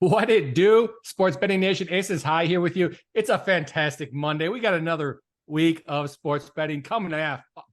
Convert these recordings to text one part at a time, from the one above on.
What it do? Sports Betting Nation, Aces High here with you. It's a fantastic Monday. We got another week of sports betting coming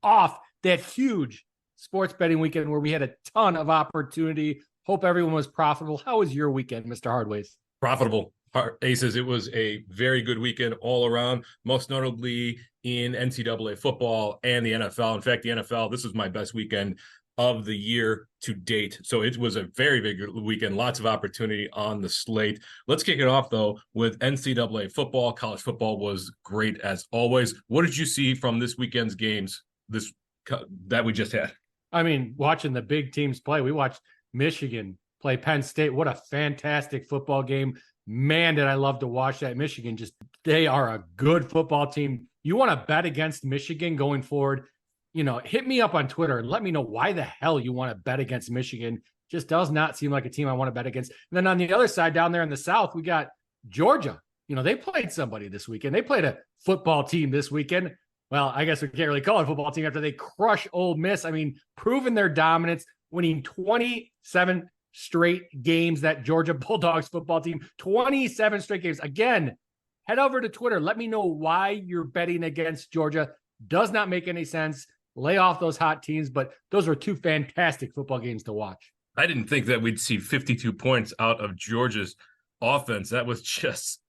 off that huge sports betting weekend where we had a ton of opportunity. Hope everyone was profitable. How was your weekend, Mr. Hardways? Profitable. Aces, it was a very good weekend all around, most notably in NCAA football and the NFL. In fact, the NFL, this was my best weekend of the year to date. So it was a very big weekend, lots of opportunity on the slate. Let's kick it off, though, with NCAA football. College football was great as always. What did you see from this weekend's games that we just had? I mean, watching the big teams play, we watched Michigan play Penn State. What a fantastic football game. Man, did I love to watch that. Michigan, they are a good football team. You want to bet against Michigan going forward, hit me up on Twitter and let me know why the hell you want to bet against Michigan. Just does not seem like a team I want to bet against. And then on the other side, down there in the South, we got Georgia. They played somebody this weekend. They played a football team this weekend. Well, I guess we can't really call it a football team after they crush Ole Miss. I mean, proving their dominance, winning 27 straight games, that Georgia Bulldogs football team, 27 straight games. Again, head over to Twitter. Let me know why you're betting against Georgia. Does not make any sense. Lay off those hot teams, but those were two fantastic football games to watch. I didn't think that we'd see 52 points out of Georgia's offense. That was just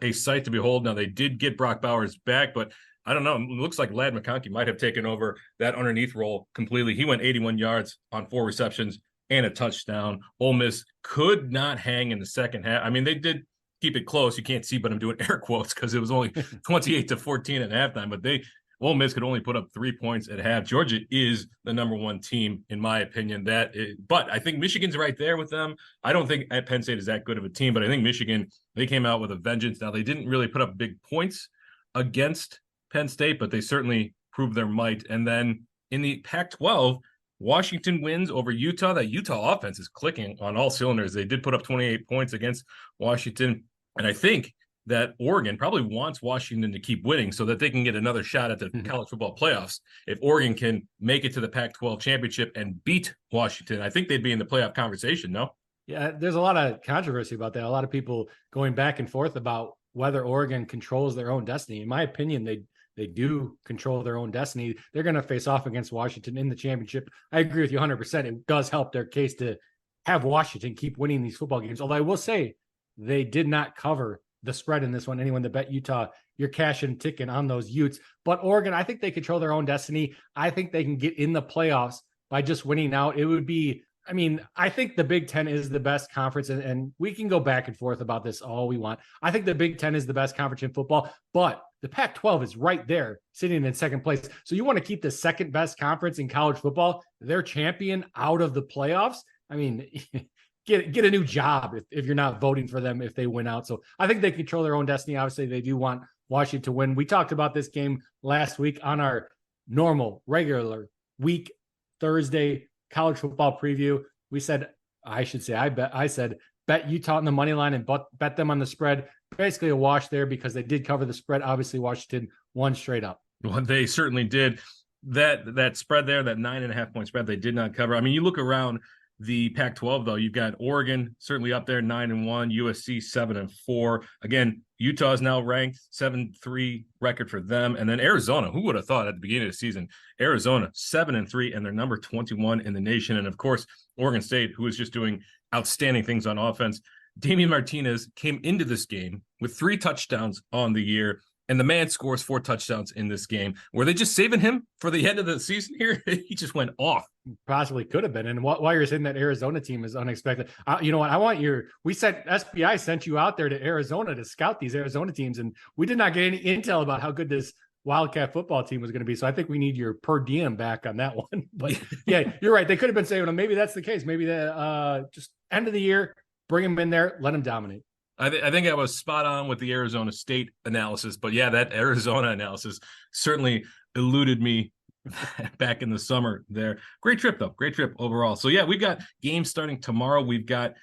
a sight to behold. Now, they did get Brock Bowers back, but I don't know. It looks like Ladd McConkey might have taken over that underneath role completely. He went 81 yards on 4 receptions and a touchdown. Ole Miss could not hang in the second half. I mean, they did keep it close. You can't see, but I'm doing air quotes because it was only 28-14 at halftime. But Ole Miss could only put up 3 points at half. Georgia is the number one team, in my opinion. But I think Michigan's right there with them. I don't think Penn State is that good of a team, but I think Michigan, they came out with a vengeance. Now, they didn't really put up big points against Penn State, but they certainly proved their might. And then in the Pac-12, Washington wins over Utah. That Utah offense is clicking on all cylinders. They did put up 28 points against Washington. And I think that Oregon probably wants Washington to keep winning so that they can get another shot at the college football playoffs. If Oregon can make it to the Pac-12 championship and beat Washington, I think they'd be in the playoff conversation, no? Yeah, there's a lot of controversy about that. A lot of people going back and forth about whether Oregon controls their own destiny. In my opinion, they do control their own destiny. They're going to face off against Washington in the championship. I agree with you 100%. It does help their case to have Washington keep winning these football games. Although I will say they did not cover the spread in this one. Anyone that bet Utah, you're cashing a ticket on those Utes. But Oregon, I think they control their own destiny. I think they can get in the playoffs by just winning out. It would be, I think the Big Ten is the best conference, and we can go back and forth about this all we want. I think the Big Ten is the best conference in football, but the Pac-12 is right there sitting in second place. So you want to keep the second best conference in college football, their champion, out of the playoffs? I mean, get a new job if you're not voting for them if they win out. So I think they control their own destiny. Obviously, they do want Washington to win. We talked about this game last week on our regular week Thursday college football preview. We said, I said bet Utah on the money line and bet them on the spread. Basically a wash there because they did cover the spread. Obviously, Washington won straight up. Well, they certainly did. That spread there, that 9.5 point spread, they did not cover. I mean, you look around the Pac-12, though, you've got Oregon certainly up there, 9-1, USC 7-4. Again, Utah is now ranked 7-3 record for them. And then Arizona, who would have thought at the beginning of the season, Arizona 7-3, and they're number 21 in the nation. And of course, Oregon State, who is just doing outstanding things on offense. Damian Martinez came into this game with 3 touchdowns on the year, and the man scores 4 touchdowns in this game. Were they just saving him for the end of the season here? He just went off. Possibly could have been. And while you're saying that Arizona team is unexpected, you know what? SPI sent you out there to Arizona to scout these Arizona teams, and we did not get any intel about how good this Wildcat football team was going to be. So I think we need your per diem back on that one. But yeah, you're right. They could have been saving them. Maybe that's the case. Maybe just end of the year, bring them in there, let them dominate. I think I was spot on with the Arizona State analysis, but yeah, that Arizona analysis certainly eluded me back in the summer there. Great trip, though. Great trip overall. So yeah, we've got games starting tomorrow. We've got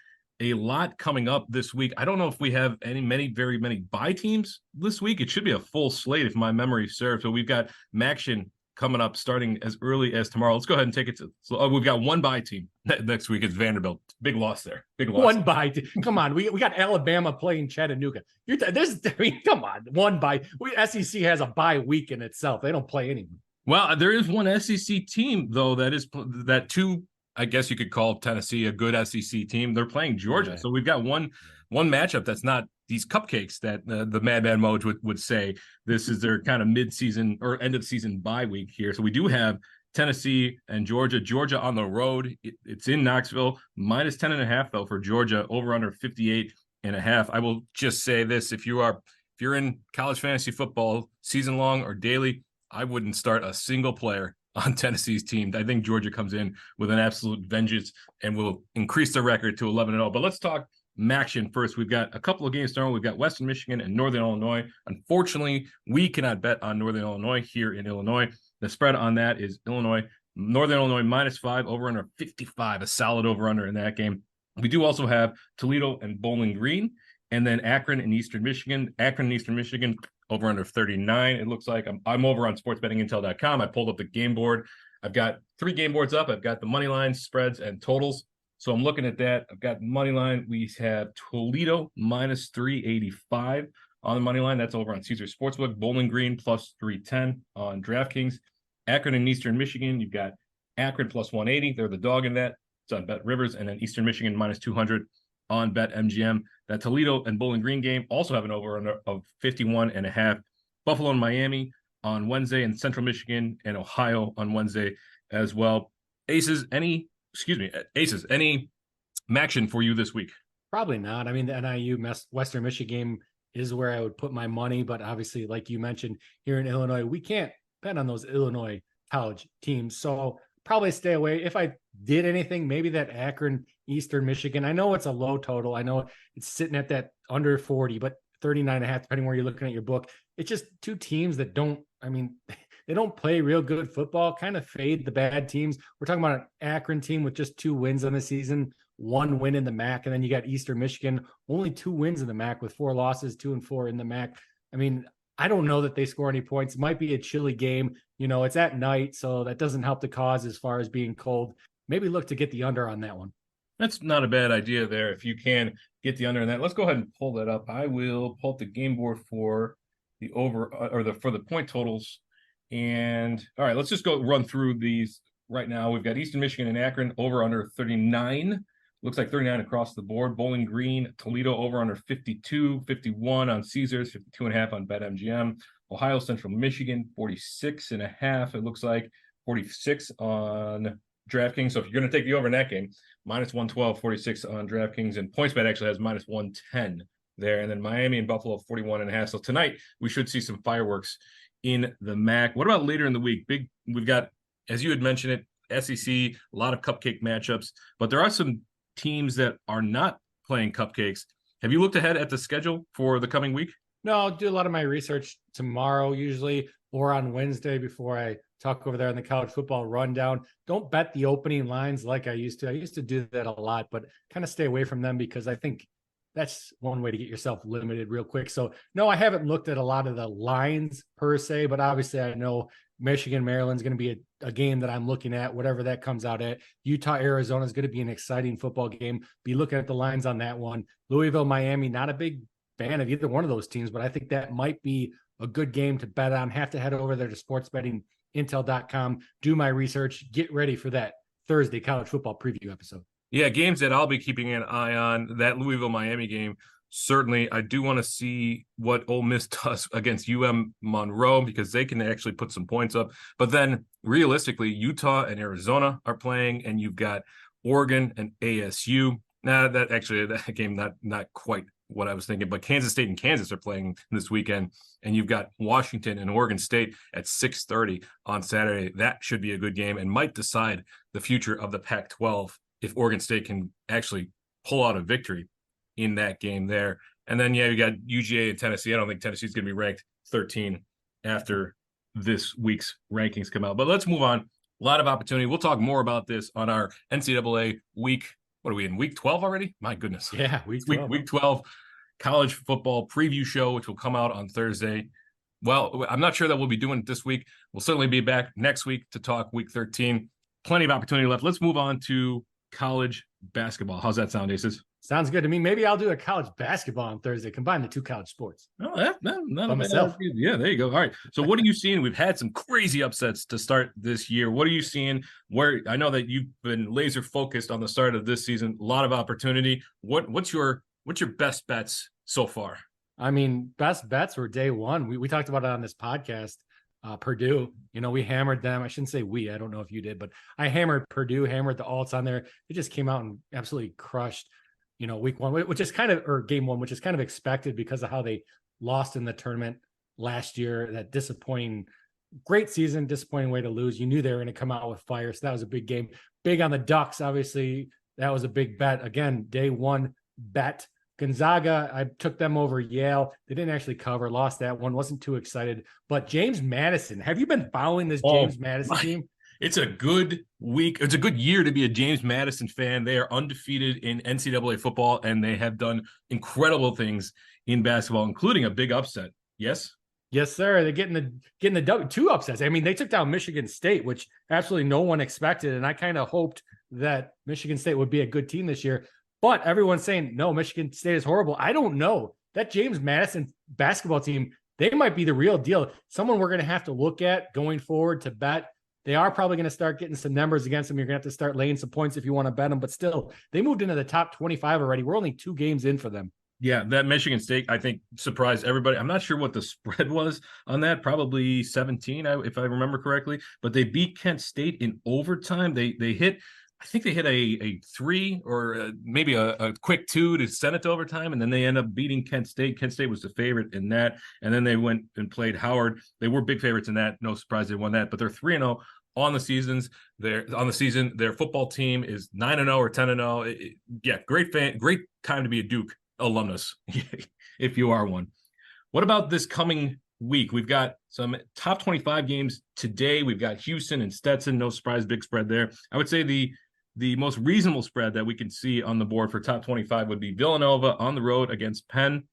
a lot coming up this week. I don't know if we have very many bye teams this week. It should be a full slate if my memory serves. So we've got MACtion coming up starting as early as tomorrow. Let's go ahead and take it to we've got one bye team next week. It's Vanderbilt. Big loss there. Big loss. One bye. Come on. We got Alabama playing Chattanooga. Come on. One bye. SEC has a bye week in itself. They don't play anyone. Well, there is one SEC team though that two, I guess you could call Tennessee a good SEC team. They're playing Georgia. Yeah. So we've got one matchup that's not these cupcakes that the Madman Moj would say. This is their kind of mid-season or end of season bye week here. So we do have Tennessee and Georgia. Georgia on the road. It's in Knoxville. Minus 10.5 though for Georgia. Over under 58.5. I will just say this: if you're in college fantasy football season long or daily, I wouldn't start a single player on Tennessee's team. I think Georgia comes in with an absolute vengeance and will increase their record to 11-0. But let's talk MACtion first. We've got a couple of games tomorrow. We've got Western Michigan and Northern Illinois. Unfortunately, we cannot bet on Northern Illinois here in Illinois. The spread on that is Northern Illinois -5, over under 55, a solid over under in that game. We do also have Toledo and Bowling Green, and then Akron and Eastern Michigan. Akron and Eastern Michigan over under 39. It looks like I'm over on sportsbettingintel.com. I pulled up the game board. I've got 3 game boards up. I've got the money lines, spreads, and totals. So I'm looking at that. I've got money line. We have Toledo minus 385 on the money line. That's over on Caesar Sportsbook. Bowling Green plus 310 on DraftKings. Akron and Eastern Michigan. You've got Akron plus 180. They're the dog in that. It's on Bet Rivers. And then Eastern Michigan minus 200 on Bet MGM. That Toledo and Bowling Green game also have an over under of 51.5. Buffalo and Miami on Wednesday, and Central Michigan and Ohio on Wednesday as well. Aces, any MACtion for you this week? Probably not. I mean, the NIU Western Michigan game is where I would put my money, but obviously, like you mentioned, here in Illinois, we can't bet on those Illinois college teams. So probably stay away. If I did anything, maybe that Akron Eastern Michigan. I know it's a low total. I know it's sitting at that under 40, but 39.5, depending where you're looking at your book. It's just two teams that they don't play real good football, kind of fade the bad teams. We're talking about an Akron team with just 2 wins on the season, 1 win in the MAC. And then you got Eastern Michigan, only 2 wins in the MAC with 4 losses, 2-4 in the MAC. I mean, I don't know that they score any points. It might be a chilly game. It's at night, so that doesn't help the cause as far as being cold. Maybe look to get the under on that one. That's not a bad idea there. If you can get the under in that, let's go ahead and pull that up. I will pull up the game board for the over for the point totals. And all right, let's just go run through these right now. We've got Eastern Michigan and Akron over under 39. Looks like 39 across the board. Bowling Green, Toledo over under 52, 51 on Caesars, 52.5 on BetMGM. Ohio Central Michigan, 46.5. It looks like 46 on DraftKings. So if you're going to take the over in that game, minus 112, 46 on DraftKings, and PointsBet actually has minus 110 there. And then Miami and Buffalo, 41.5. So tonight we should see some fireworks in the MAC. What about later in the week? We've got, as you had mentioned it, SEC, a lot of cupcake matchups, but there are some teams that are not playing cupcakes. Have you looked ahead at the schedule for the coming week? No, I'll do a lot of my research tomorrow usually, or on Wednesday before I talk over there on the college football rundown. Don't bet the opening lines like I used to. I used to do that a lot, but kind of stay away from them because I think that's one way to get yourself limited real quick. So no, I haven't looked at a lot of the lines per se, but obviously I know Michigan, Maryland's going to be a game that I'm looking at, whatever that comes out at. Utah, Arizona is going to be an exciting football game. Be looking at the lines on that one. Louisville, Miami, not a big fan of either one of those teams, but I think that might be a good game to bet on. Have to head over there to sportsbettingintel.com, do my research, get ready for that Thursday college football preview episode. Yeah, games that I'll be keeping an eye on, that Louisville-Miami game. Certainly, I do want to see what Ole Miss does against Monroe because they can actually put some points up. But then, realistically, Utah and Arizona are playing, and you've got Oregon and ASU. That game not quite what I was thinking. But Kansas State and Kansas are playing this weekend, and you've got Washington and Oregon State at 6:30 on Saturday. That should be a good game and might decide the future of the Pac-12 if Oregon State can actually pull out a victory in that game there. And then, you got UGA and Tennessee. I don't think Tennessee's going to be ranked 13 after this week's rankings come out. But let's move on. A lot of opportunity. We'll talk more about this on our NCAA week. What are we in, week 12 already? My goodness. Yeah, week 12. Week 12 college football preview show, which will come out on Thursday. Well, I'm not sure that we'll be doing it this week. We'll certainly be back next week to talk week 13. Plenty of opportunity left. Let's move on to college basketball. How's that sound, Aces? Sounds good to me. Maybe I'll do a college basketball on Thursday, combine the two college sports. Oh, not a myself. Yeah, there you go. All right. So what are you seeing? We've had some crazy upsets to start this year. What are you seeing? Where I know that you've been laser focused on the start of this season, a lot of opportunity. What's your best bets so far? I mean, best bets were day one. We talked about it on this podcast. Purdue, we hammered them. I shouldn't say we, I don't know if you did, but I hammered Purdue, hammered the alts on there. It just came out and absolutely crushed, week one, which is or game one, which is kind of expected because of how they lost in the tournament last year. That disappointing, great season, disappointing way to lose. You knew they were going to come out with fire. So that was a big game. Big on the Ducks, obviously. That was a big bet. Again, day one bet. Gonzaga, I took them over Yale. They didn't actually cover, lost that one. Wasn't too excited. But James Madison, have you been following this James Madison team? It's a good week. It's a good year to be a James Madison fan. They are undefeated in NCAA football, and they have done incredible things in basketball, including a big upset. Yes? Yes, sir. They're getting the two upsets. I mean, they took down Michigan State, which absolutely no one expected. And I kind of hoped that Michigan State would be a good team this year. But everyone's saying, no, Michigan State is horrible. I don't know. That James Madison basketball team, they might be the real deal. Someone we're going to have to look at going forward to bet. They are probably going to start getting some numbers against them. You're going to have to start laying some points if you want to bet them. But still, they moved into the top 25 already. We're only 2 games in for them. Yeah, that Michigan State, I think, surprised everybody. I'm not sure what the spread was on that, probably 17, if I remember correctly. But they beat Kent State in overtime. They hit a 3 or maybe a quick 2 to send it to overtime, and then they end up beating Kent State. Kent State was the favorite in that, and then they went and played Howard. They were big favorites in that. No surprise they won that, but they're 3-0 on the season. Their football team is 9-0 or 10-0. Yeah, great time to be a Duke alumnus if you are one. What about this coming week? We've got some top 25 games today. We've got Houston and Stetson. No surprise, big spread there. I would say the most reasonable spread that we can see on the board for top 25 would be Villanova on the road against Penn,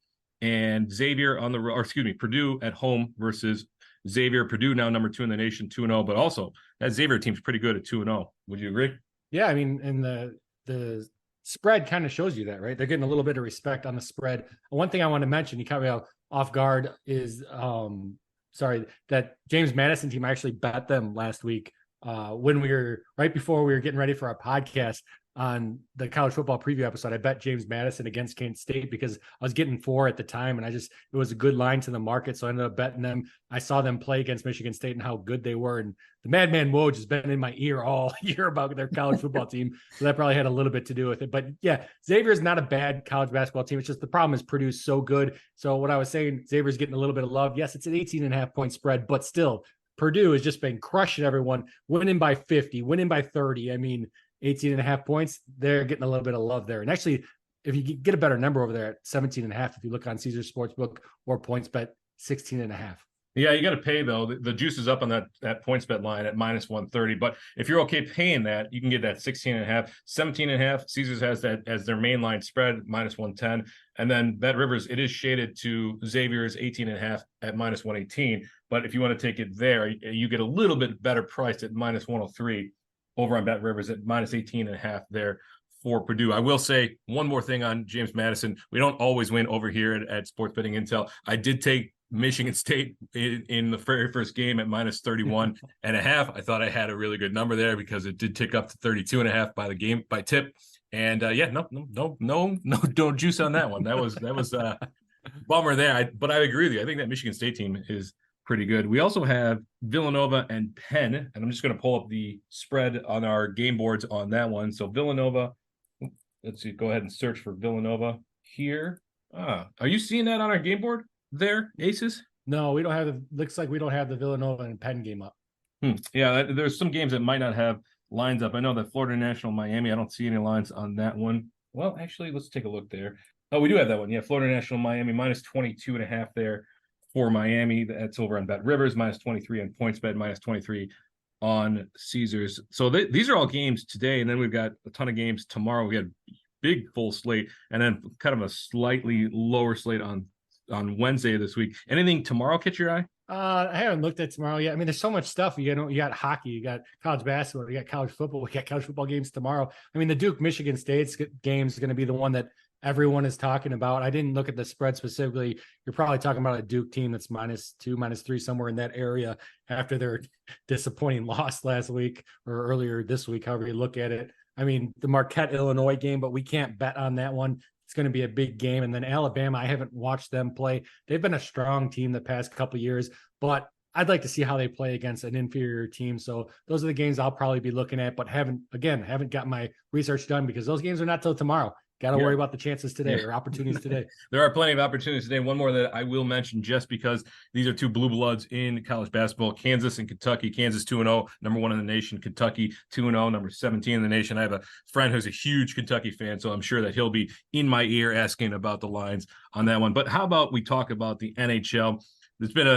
and Xavier on the road, or excuse me, Purdue at home versus Xavier. Purdue now number 2 in the nation, 2-0, but also that Xavier team's pretty good at 2-0. Would you agree? Yeah, I mean, and the spread kind of shows you that, right? They're getting a little bit of respect on the spread. One thing I want to mention, you caught me off guard, is that James Madison team, I actually bet them last week when we were right before we were getting ready for our podcast on the college football preview episode. I bet James Madison against Kent State because I was getting 4 at the time, and it was a good line to the market, so I ended up betting them. I saw them play against Michigan State and how good they were, and the Madman Woj has been in my ear all year about their college football team, so that probably had a little bit to do with it. But yeah, Xavier's not a bad college basketball team. It's just the problem is Purdue's so good. So what I was saying, Xavier's getting a little bit of love. Yes, it's an 18.5 point spread, but still, Purdue has just been crushing everyone, winning by 50, winning by 30. I mean, 18.5 points, they're getting a little bit of love there. And actually, if you get a better number over there at 17.5, if you look on Caesars Sportsbook or PointsBet, 16.5. Yeah, you got to pay, though. The juice is up on that PointsBet line at -130. But if you're okay paying that, you can get that 16.5, 17.5. Caesars has that as their main line spread, -110. And then Bet Rivers, it is shaded to Xavier's 18.5 at -118. But if you want to take it there, you get a little bit better price at -103 over on Bet Rivers at -18.5 there for Purdue. I will say one more thing on James Madison. We don't always win over here at Sports Betting Intel. I did take Michigan State in the very first game at -31.5. I thought I had a really good number there because it did tick up to 32.5 by tip. And no juice on that one. That was bummer there. But I agree with you. I think that Michigan State team is pretty good. We also have Villanova and Penn, and I'm just going to pull up the spread on our game boards on that one. So Villanova, let's see, go ahead and search for Villanova here. Are you seeing that on our game board there, Aces? No, we don't have looks like we don't have the Villanova and Penn game up. Yeah, there's some games that might not have lines up. I know that Florida National Miami, I don't see any lines on that one. Well, actually, let's take a look there. Oh, we do have that one. Yeah, Florida National Miami, -22.5 there for Miami. That's over on Bet Rivers, -23 on PointsBet, -23 on Caesars. So these are all games today, and then we've got a ton of games tomorrow. We had big full slate, and then kind of a slightly lower slate on Wednesday this week. Anything tomorrow catch your eye? I haven't looked at tomorrow yet. I mean, there's so much stuff. You got hockey, you got college basketball, you got college football, we got college football games tomorrow. I mean, the Duke Michigan State game is going to be the one that everyone is talking about. I didn't look at the spread specifically. You're probably talking about a Duke team that's -2, -3, somewhere in that area after their disappointing loss last week or earlier this week, however you look at it. I mean, the Marquette Illinois game, but we can't bet on that one. It's going to be a big game. And then Alabama, I haven't watched them play. They've been a strong team the past couple of years, but I'd like to see how they play against an inferior team. So those are the games I'll probably be looking at, but haven't got my research done because those games are not till tomorrow. Got to worry about the chances today or opportunities today. There are plenty of opportunities today. One more that I will mention just because these are two blue bloods in college basketball, Kansas and Kentucky. Kansas 2-0, number 1 in the nation. Kentucky 2-0, number 17 in the nation. I have a friend who's a huge Kentucky fan, so I'm sure that he'll be in my ear asking about the lines on that one. But how about we talk about the NHL? It's been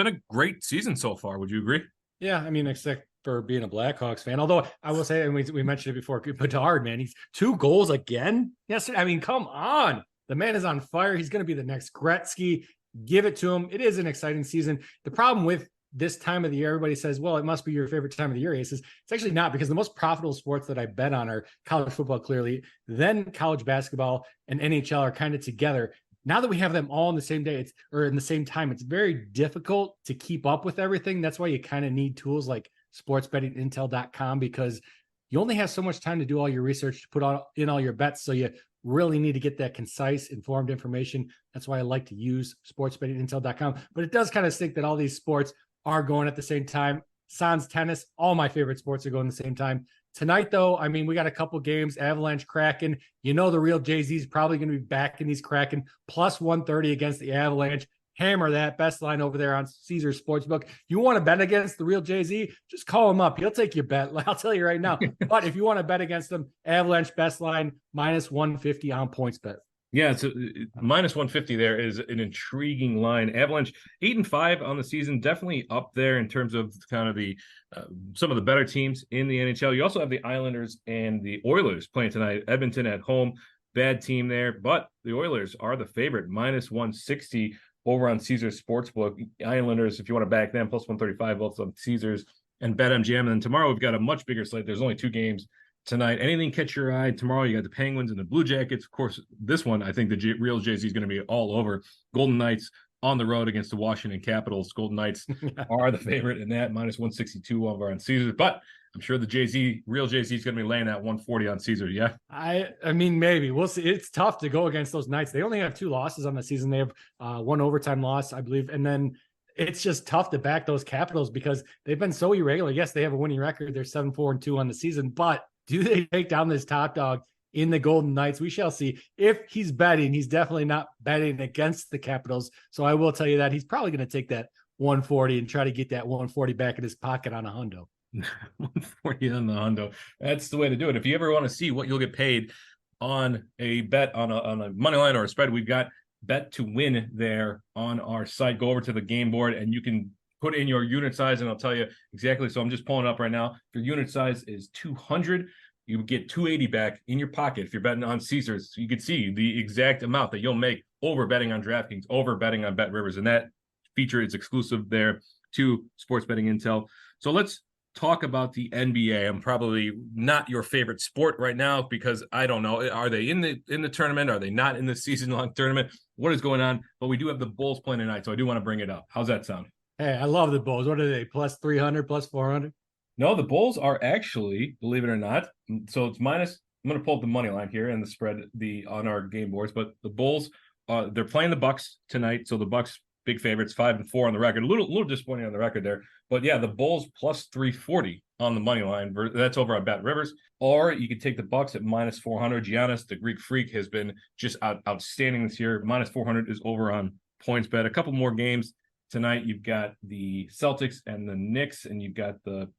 a great season so far. Would you agree? Yeah, I mean, except for being a Blackhawks fan. Although I will say, and we mentioned it before, Bedard, man, he's 2 goals again yesterday. I mean, come on. The man is on fire. He's going to be the next Gretzky. Give it to him. It is an exciting season. The problem with this time of the year, everybody says, well, it must be your favorite time of the year, Aces. It's actually not, because the most profitable sports that I bet on are college football, clearly, then college basketball and NHL are kind of together. Now that we have them all in the same day, in the same time, it's very difficult to keep up with everything. That's why you kind of need tools like sportsbettingintel.com, because you only have so much time to do all your research, to put in all your bets. So you really need to get that concise, informed information. That's why I like to use sportsbettingintel.com. But it does kind of stink that all these sports are going at the same time. Sans tennis, all my favorite sports are going at the same time. Tonight, though, I mean, we got a couple games, Avalanche, Kraken. You know the real Jay-Z is probably going to be back in these Kraken, plus 130 against the Avalanche. Hammer that best line over there on Caesars Sportsbook. You want to bet against the real Jay-Z? Just call him up. He'll take your bet. I'll tell you right now. But if you want to bet against them, Avalanche best line, -150 on PointsBet. Yeah, it's -150 there is an intriguing line. Avalanche 8-5 on the season, definitely up there in terms of kind of the some of the better teams in the NHL. You also have the Islanders and the Oilers playing tonight. Edmonton at home, bad team there, but the Oilers are the favorite, -160 over on Caesars Sportsbook. Islanders, if you want to back them, +135 both on Caesars and BetMGM. And then tomorrow we've got a much bigger slate. There's only 2 games tonight. Anything catch your eye tomorrow? You got the Penguins and the Blue Jackets. Of course, this one, I think the real Jay-Z is going to be all over. Golden Knights on the road against the Washington Capitals. Golden Knights are the favorite in that, -162 over on Caesars. But I'm sure the real Jay-Z is going to be laying at 140 on Caesars. Yeah. I mean, maybe we'll see. It's tough to go against those Knights. They only have 2 losses on the season. They have 1 overtime loss, I believe. And then it's just tough to back those Capitals because they've been so irregular. Yes, they have a winning record. They're 7-4-2 on the season, but do they take down this top dog in the Golden Knights? We shall see. If he's betting, he's definitely not betting against the Capitals. So I will tell you that he's probably going to take that 140 and try to get that 140 back in his pocket on a hundo. 140 on the hundo. That's the way to do it. If you ever want to see what you'll get paid on a bet on a money line or a spread, we've got Bet to Win there on our site. Go over to the game board and you can put in your unit size and I'll tell you exactly. So I'm just pulling it up right now. If your unit size is 200, you get 280 back in your pocket. If you're betting on Caesars, you can see the exact amount that you'll make over betting on DraftKings, over betting on Bet Rivers. And that feature is exclusive there to Sports Betting Intel. So let's talk about the NBA. I'm probably not your favorite sport right now because I don't know. Are they in the tournament? Are they not in the season-long tournament? What is going on? But we do have the Bulls playing tonight, so I do want to bring it up. How's that sound? Hey, I love the Bulls. What are they? +300, +400? No, the Bulls are actually, believe it or not, so it's minus. I'm going to pull up the money line here and the spread on our game boards. But the Bulls, they're playing the Bucks tonight. So the Bucks, big favorites, 5-4 on the record. A little disappointing on the record there. But yeah, the Bulls +340 on the money line. That's over on Bet Rivers. Or you could take the Bucks at -400. Giannis, the Greek Freak, has been just outstanding this year. -400 is over on PointsBet. A couple more games tonight. You've got the Celtics and the Knicks, and you've got the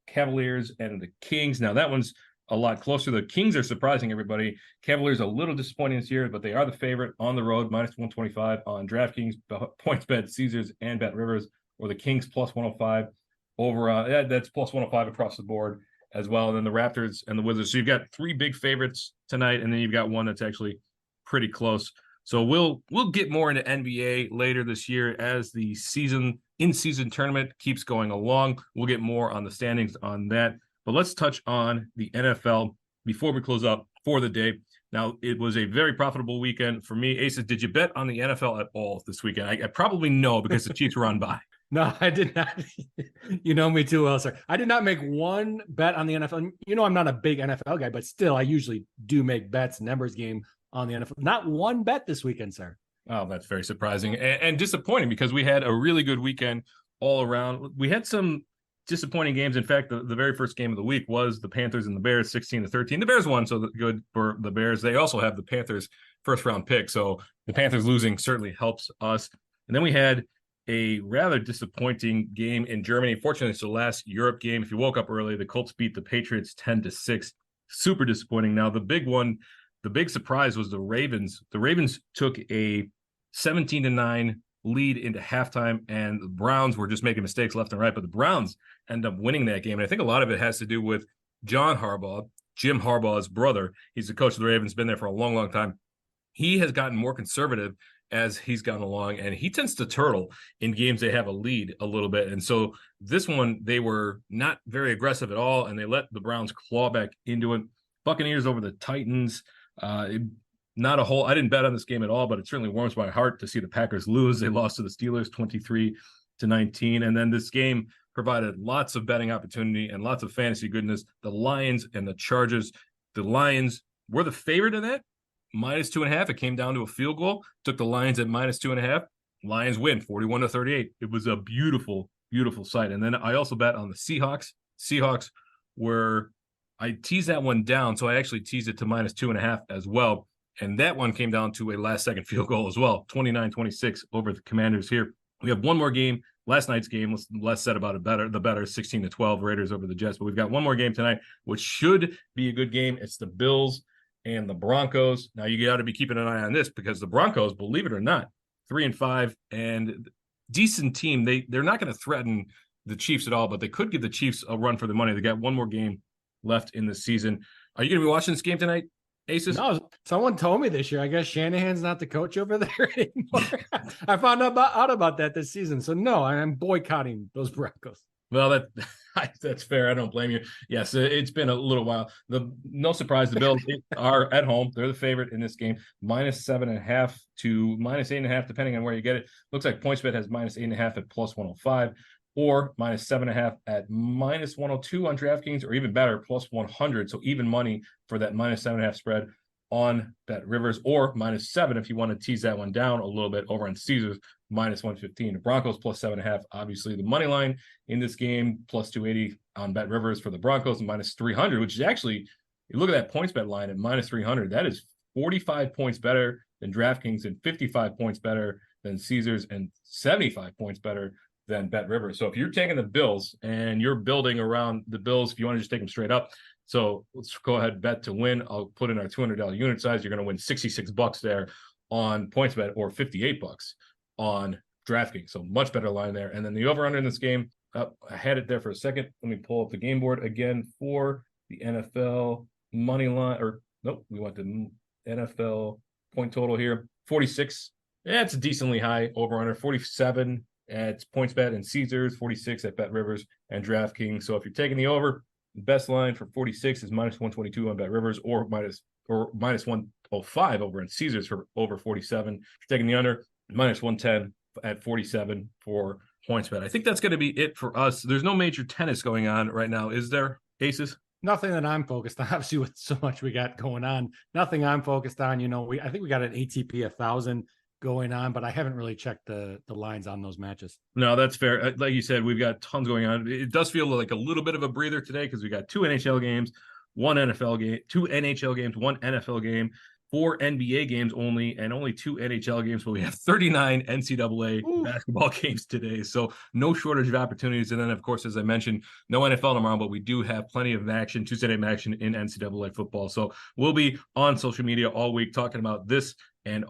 Cavaliers and the Kings. Now that one's a lot closer. The Kings are surprising everybody. Cavaliers a little disappointing this year, but they are the favorite on the road, -125 on DraftKings, PointsBet, Caesars, and Bet Rivers. Or the Kings +105 over. That's +105 across the board as well. And then the Raptors and the Wizards. So you've got 3 big favorites tonight, and then you've got one that's actually pretty close So we'll get more into NBA later this year as the in-season tournament keeps going along. We'll get more on the standings on that. But let's touch on the NFL before we close up for the day. Now, it was a very profitable weekend for me. Aces, did you bet on the NFL at all this weekend? I probably know because the Chiefs were on bye. No, I did not. You know me too well, sir. I did not make one bet on the NFL. You know, I'm not a big NFL guy, but still, I usually do make bets, numbers game on the NFL. Not one bet this weekend, sir. Oh, that's very surprising and disappointing because we had a really good weekend all around. We had some disappointing games. In fact, the very first game of the week was the Panthers and the Bears, 16-13. The Bears won, so good for the Bears. They also have the Panthers first round pick, so the Panthers losing certainly helps us. And then we had a rather disappointing game in Germany. Fortunately, it's the last Europe game. If you woke up early, the Colts beat the Patriots 10-6. Super disappointing. Now, the big surprise was the Ravens. The Ravens took a 17-9 lead into halftime, and the Browns were just making mistakes left and right, but the Browns end up winning that game. And I think a lot of it has to do with John Harbaugh, Jim Harbaugh's brother. He's the coach of the Ravens, been there for a long, long time. He has gotten more conservative as he's gone along, and he tends to turtle in games they have a lead a little bit. And so this one, they were not very aggressive at all, and they let the Browns claw back into it. Buccaneers over the Titans. Not a whole, I didn't bet on this game at all, but it certainly warms my heart to see the Packers lose. They lost to the Steelers 23-19. And then this game provided lots of betting opportunity and lots of fantasy goodness. The Lions and the Chargers. The Lions were the favorite in that, -2.5. It came down to a field goal. Took the Lions at -2.5. Lions win 41-38. It was a beautiful, beautiful sight. And then I also bet on the Seahawks. Seahawks I teased that one down, so I actually teased it to -2.5 as well. And that one came down to a last-second field goal as well, 29-26 over the Commanders here. We have one more game, last night's game, less said about it the better, 16-12 Raiders over the Jets. But we've got one more game tonight, which should be a good game. It's the Bills and the Broncos. Now, you got to be keeping an eye on this because the Broncos, believe it or not, 3-5 and decent team. They're not going to threaten the Chiefs at all, but they could give the Chiefs a run for their money. They got one more game left in the season. Are you going to be watching this game tonight, Aces? No, someone told me this year. I guess Shanahan's not the coach over there anymore. I found out about that this season. So no, I'm boycotting those Broncos. Well, that's fair. I don't blame you. Yes, it's been a little while. No surprise, the Bills are at home. They're the favorite in this game, -7.5 to -8.5, depending on where you get it. Looks like PointsBet has -8.5 at +105. Or -7.5 at -102 on DraftKings, or even better, +100. So even money for that -7.5 spread on BetRivers, or -7 if you want to tease that one down a little bit over on Caesars, -115. The Broncos +7.5. Obviously, the money line in this game, +280 on BetRivers for the Broncos, and -300, which is actually, you look at that PointsBet line at -300, that is 45 points better than DraftKings and 55 points better than Caesars and 75 points better than BetRivers. So if you're taking the Bills and you're building around the Bills, if you want to just take them straight up, so let's go ahead, bet to win. I'll put in our $200 unit size. You're going to win $66 there on PointsBet, or $58 on DraftKings. So much better line there. And then the over-under in this game, I had it there for a second. Let me pull up the game board again for the NFL money line. Or nope, we want the NFL point total here. 46. Yeah, it's a decently high over-under. 47 at PointsBet and Caesars, 46 at BetRivers and DraftKings. So if you're taking the over, the best line for 46 is -122 on BetRivers, or -105 over in Caesars for over 47. If you're taking the under, -110 at 47 for PointsBet. I think that's going to be it for us. There's no major tennis going on right now, is there, Aces? Nothing that I'm focused on. Obviously, with so much we got going on, nothing I'm focused on. You know, I think we got an ATP 1000 going on, but I haven't really checked the lines on those matches. No, that's fair. Like you said, we've got tons going on. It does feel like a little bit of a breather today because we got 2 NHL games, 1 NFL game, 2 NHL games, 1 NFL game, 4 NBA games only, and only 2 NHL games, but we have 39 NCAA basketball games today. So no shortage of opportunities. And then, of course, as I mentioned, no NFL tomorrow, but we do have plenty of action, Tuesday Night MACtion in NCAA football. So we'll be on social media all week talking about this and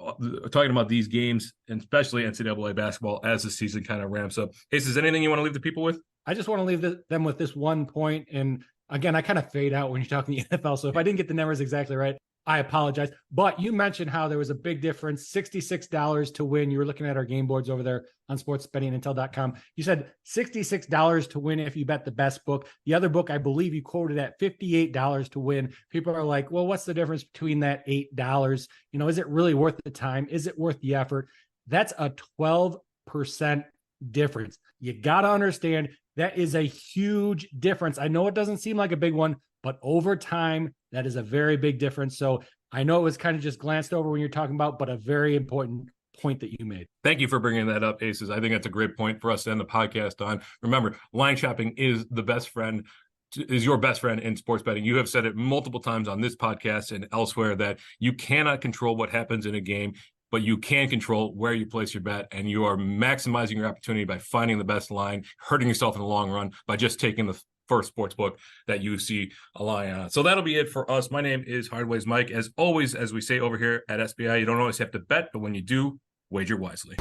talking about these games, and especially NCAA basketball as the season kind of ramps up. Ace, is there anything you want to leave the people with? I just want to leave them with this one point. And again, I kind of fade out when you're talking the NFL. So if I didn't get the numbers exactly right, I apologize. But you mentioned how there was a big difference, $66 to win. You were looking at our game boards over there on sportsbettingintel.com. You said $66 to win if you bet the best book. The other book, I believe you quoted at $58 to win. People are like, well, what's the difference between that $8? You know, is it really worth the time? Is it worth the effort? That's a 12% difference. You got to understand that is a huge difference. I know it doesn't seem like a big one, but over time, that is a very big difference. So I know it was kind of just glanced over when you're talking about, but a very important point that you made. Thank you for bringing that up, Aces. I think that's a great point for us to end the podcast on. Remember, line shopping is the best friend, is your best friend in sports betting. You have said it multiple times on this podcast and elsewhere that you cannot control what happens in a game, but you can control where you place your bet, and you are maximizing your opportunity by finding the best line, hurting yourself in the long run by just taking the first sports book that you see a line on. So that'll be it for us. My name is Hardways Mike. As always, as we say over here at SBI, you don't always have to bet, but when you do, wager wisely.